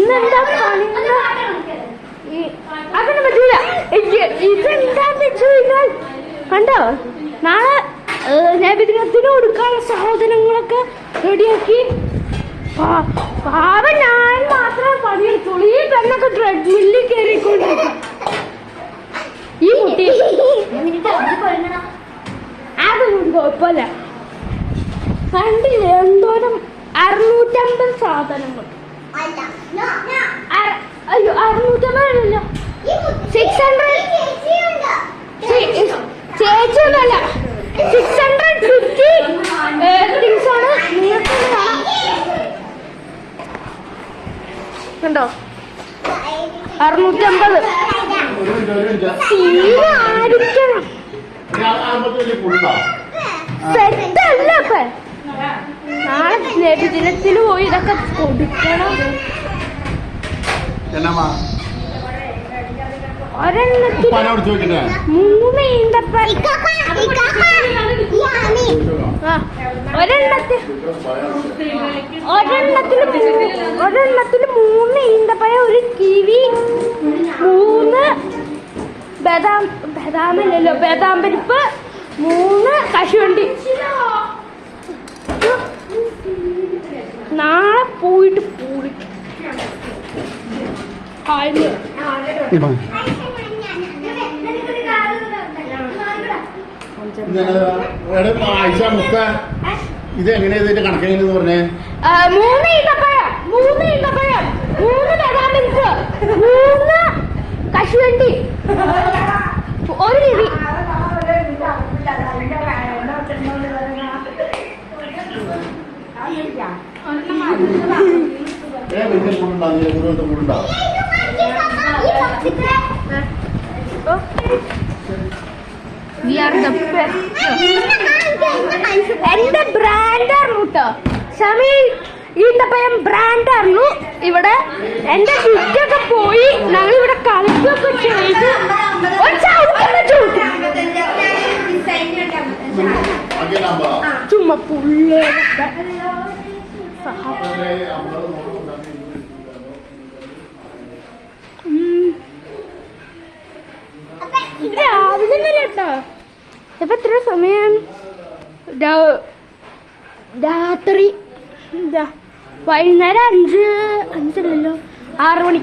ഇന്നെന്താ അതിനെ പറ്റൂല. ഇതെന്താന്ന് വെച്ച് കഴിഞ്ഞാൽ കണ്ടോ, നാളെ നബിദിനത്തിന് കൊടുക്കാനുള്ള സാധനങ്ങളൊക്കെ റെഡിയാക്കി. പാവം ഞാൻ മാത്രമേ പണിയെടുത്തോളൂ. ഈ പെണ്ണൊക്കെ ട്രെഡ്മില്ലിൽ കയറിക്കൊണ്ടിരിക്കും. ഈ കുട്ടി അതൊന്നും കുഴപ്പമില്ല. കണ്ടില്ലേ എന്തോരം 650 സാധനങ്ങൾ. അയ്യോ 650 600 ചേച്ചിയൊന്നല്ല 650 തിങ്സ് ആണ്. നിങ്ങൾക്ക് കണ്ടോ 650 ആയിരിക്കണം. സെറ്റല്ല ഇപ്പൊ. നാളെ നബിദിനത്തിന് പോയി ഇതൊക്കെ കൊടുക്കണം. ഒരെണ്ണത്തിന് 3 ഈന്തപ്പഴം. ഒരെണ്ണത്തിന് 3 ഈന്തപ്പഴം, 1 കിവി, 3 ബദാമില്ലല്ലോ ബദാം പരിപ്പ്, 3 കശുവണ്ടി. നാളെ പോയിട്ട് പൂരി ഇതെങ്ങനെയാ ഇതിന്റെ കണക്കെങ്ങനെയെന്ന് പറഞ്ഞേ? 3 ഈന്തപ്പഴം, 3 ബദാം പരിപ്പ്, 3 കശുവണ്ടി, 1 കിവി. എന്റെ ബ്രാൻഡായിരുന്നു കേട്ടോ ഷമീൽ. ഈന്തപ്പഴം ബ്രാൻഡായിരുന്നു. ഇവിടെ എന്റെ കുട്ടിയൊക്കെ പോയി ഞങ്ങളിവിടെ കളിക്കൊക്കെ ചെയ്ത് ചുമ്മാ പുള്ളേരൊക്കെ രാവിലെ കേട്ടോ. ഇപ്പൊ എത്ര സമയം? രാത്രി വൈകുന്നേരം 5 6 മണി.